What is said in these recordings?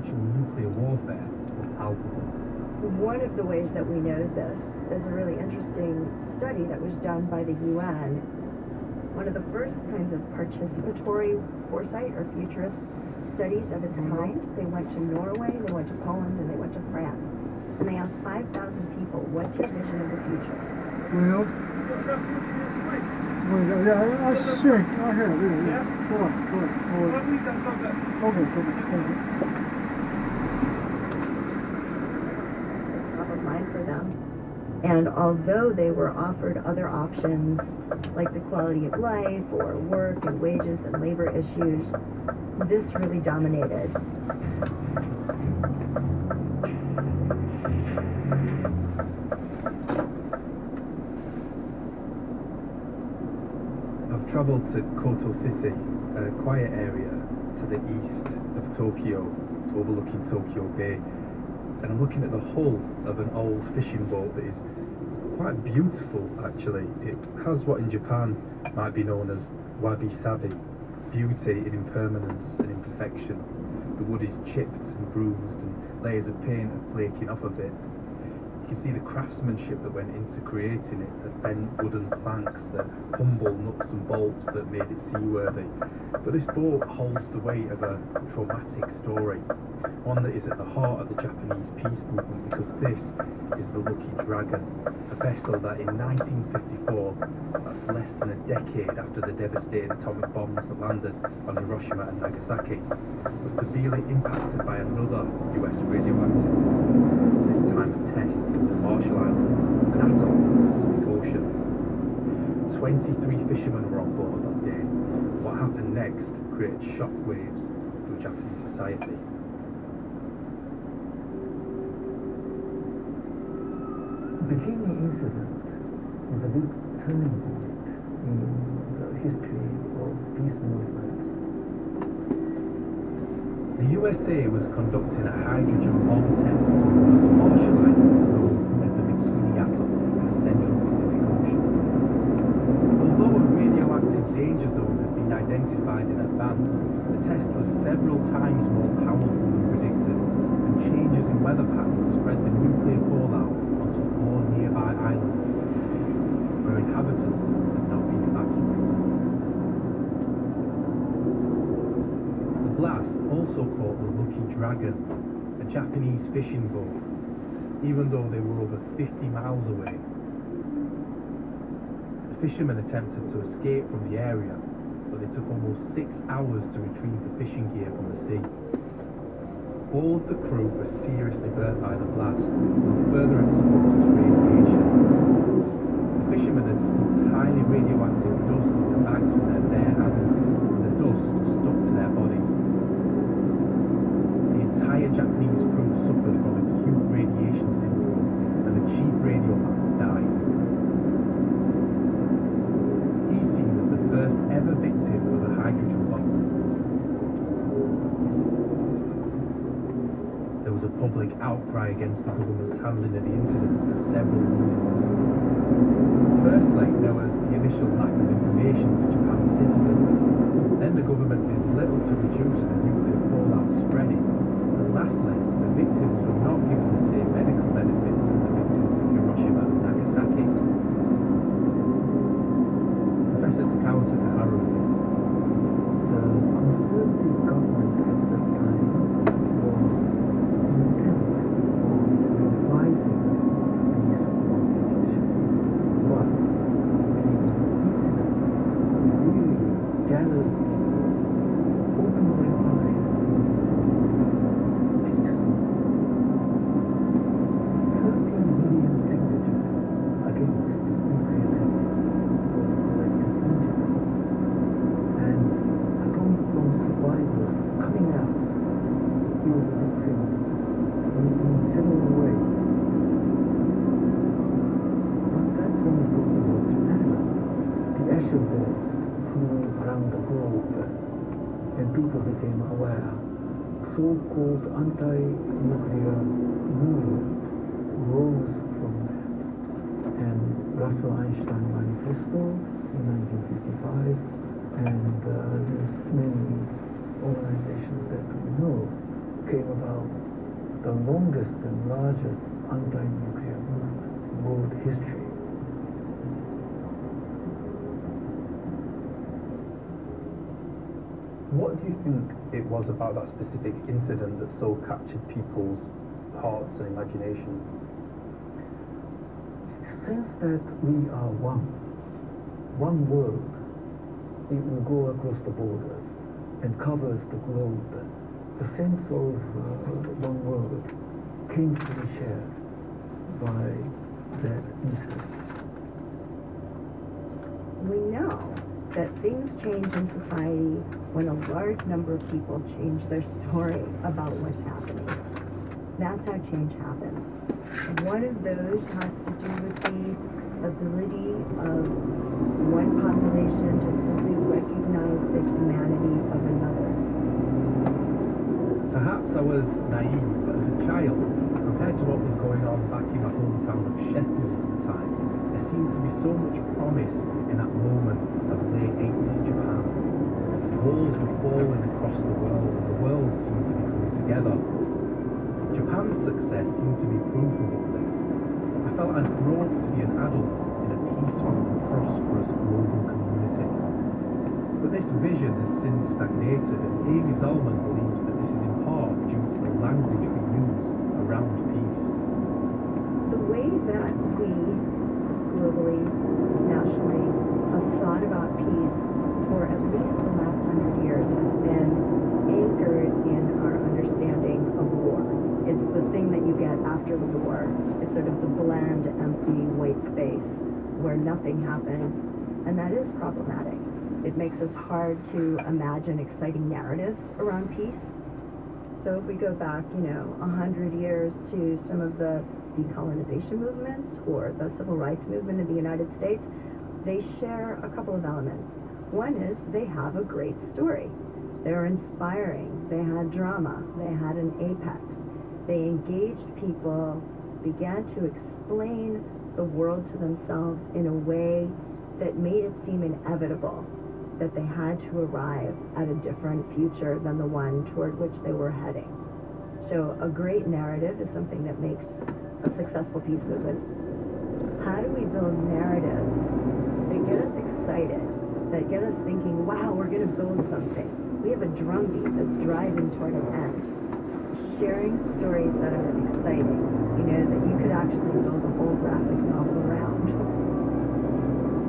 potential nuclear warfare were palpable. One of the ways that we know this is a really interesting study that was done by the UN. One of the first kinds of participatory foresight or futurist studies of its kind. They went to Norway, they went to Poland, and they went to France. And they asked 5,000 people, what's your vision of the future? Well, yeah, I think I have it. Yeah. Go on. Okay. Top of mind for them. And although they were offered other options like the quality of life or work and wages and labor issues, this really dominated. I've travelled to Koto City, a quiet area to the east of Tokyo, overlooking Tokyo Bay, and I'm looking at the hull of an old fishing boat that is quite beautiful actually. It has what in Japan might be known as wabi-sabi, beauty in impermanence and imperfection. The wood is chipped and bruised and layers of paint are flaking off of it. You can see the craftsmanship that went into creating it, the bent wooden planks, the humble nuts and bolts that made it seaworthy. But this boat holds the weight of a traumatic story, one that is at the heart of the Japanese peace movement, because this is the Lucky Dragon, a vessel that in 1954, that's less than a decade after the devastating atomic bombs that landed on Hiroshima and Nagasaki, was severely impacted by another US radioactive bomb, this time a test in the Marshall Islands, an atoll in the Pacific Ocean. 23 fishermen were on board that day. What happened next created shockwaves through Japanese society. The Bikini incident is a big turning point in the history of peace movement. The USA was conducting a hydrogen bomb test on the Marshall Islands known as the Bikini Atoll in the central Pacific Ocean. Although a radioactive danger zone had been identified in advance, the test was several times more powerful than predicted, and changes in weather patterns spread the nuclear fallout onto 4 nearby islands, where inhabitants had not been evacuated. The blast also caught the Lucky Dragon, a Japanese fishing boat, even though they were over 50 miles away. The fishermen attempted to escape from the area, but they took almost 6 hours to retrieve the fishing gear from the sea. All of the crew were seriously burnt by the blast and were further exposed to radiation. The fishermen had scooped highly radioactive dust into bags with their bare hands, and the dust stuck to their bodies. The entire Japanese crew suffered from acute radiation syndrome, and the chief radioman died. He's seen as the first ever victim of a hydrogen bomb. There was a public outcry against the government's handling of the incident for several reasons. Firstly, there was the initial lack of information for Japan's citizens. Then the government did little to reduce the nuclear fallout spreading. And lastly, the victims were not given the same medical benefits as the victims of Hiroshima and Nagasaki. Professor Takao Takaharu. The conservative government at that time was intent on revising this constitution, but the incident really gathered people, opened their eyes to peace. 13 million signatures against nuclear testing was collected in Japan, and atomic bomb survivors coming out. He was a victim in several ways. But that's only talking about Japan. The actual deaths flew around the globe, and people became aware. So-called anti-nuclear movement rose from that. And Russell-Einstein Manifesto in 1955, and there's many organizations that we know came about the longest and largest anti-nuclear movement in world history. What do you think it was about that specific incident that so captured people's hearts and imaginations? It's the sense that we are one world. It will go across the borders and covers the globe. The sense of one world came to be shared by that incident. We know that things change in society when a large number of people change their story about what's happening. That's how change happens. One of those has to do with the ability of one population to simply recognize the humanity of another. Perhaps I was naive, but as a child, compared to what was going on back in my hometown of Sheffield at the time, there seemed to be so much promise in that moment of late 80s Japan. Walls were falling across the world, and the world seemed to be coming together. Japan's success seemed to be proof of all this. I felt I'd grown up to be an adult in a peaceful and prosperous global community. But this vision has since stagnated, and Amy Zalman believes that this is in part due to the language we use around peace. The way that we, globally, nationally, have thought about peace for at least the last 100 years has been anchored in our understanding of war. It's the thing that you get after the war. It's sort of the bland, empty, white space where nothing happens, and that is problematic. It makes us hard to imagine exciting narratives around peace. So if we go back, 100 years to some of the decolonization movements or the civil rights movement in the United States, they share a couple of elements. One is they have a great story. They're inspiring. They had drama. They had an apex. They engaged people, began to explain the world to themselves in a way that made it seem inevitable that they had to arrive at a different future than the one toward which they were heading. So a great narrative is something that makes a successful peace movement. How do we build narratives that get us excited, that get us thinking, wow, we're going to build something? We have a drumbeat that's driving toward an end. Sharing stories that are exciting, that you could actually build a whole graphic novel around.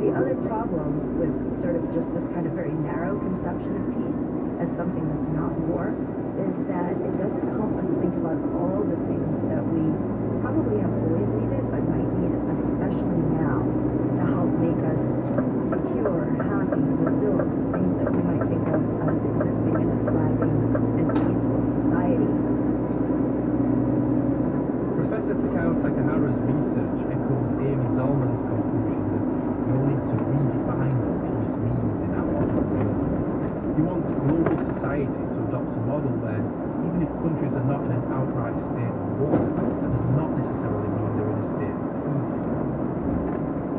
The other problem with sort of just this kind of very narrow conception of peace as something that's not war is that it doesn't help us think about all the things that we probably have always needed but might need especially now to help make us secure, happy, fulfilled, things that we might think of as existing in a thriving and peaceful society. Professor Takao Takahara's research echoes Amy Zalman's conclusion that we'll need to redefine what peace means in our modern world. He wants global society to adopt a model where, even if countries are not in an outright state of war, that does not necessarily mean they're in a state of peace.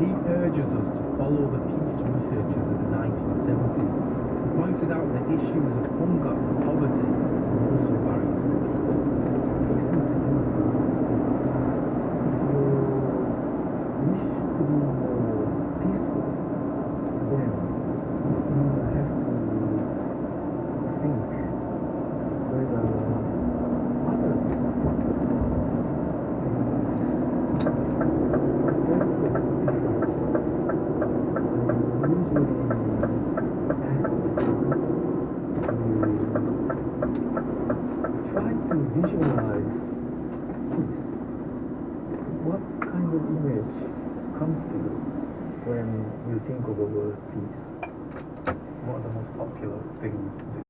He urges us to follow the peace researchers of the 1970s, who pointed out that issues of hunger and poverty are also barriers to peace. Peace and security is that if you wish to be more peaceful, then you have to think whether others are peaceful. That's the difference. I usually ask the students to try to visualize peace. What kind of image comes to you when you think of the word peace? What are the most popular things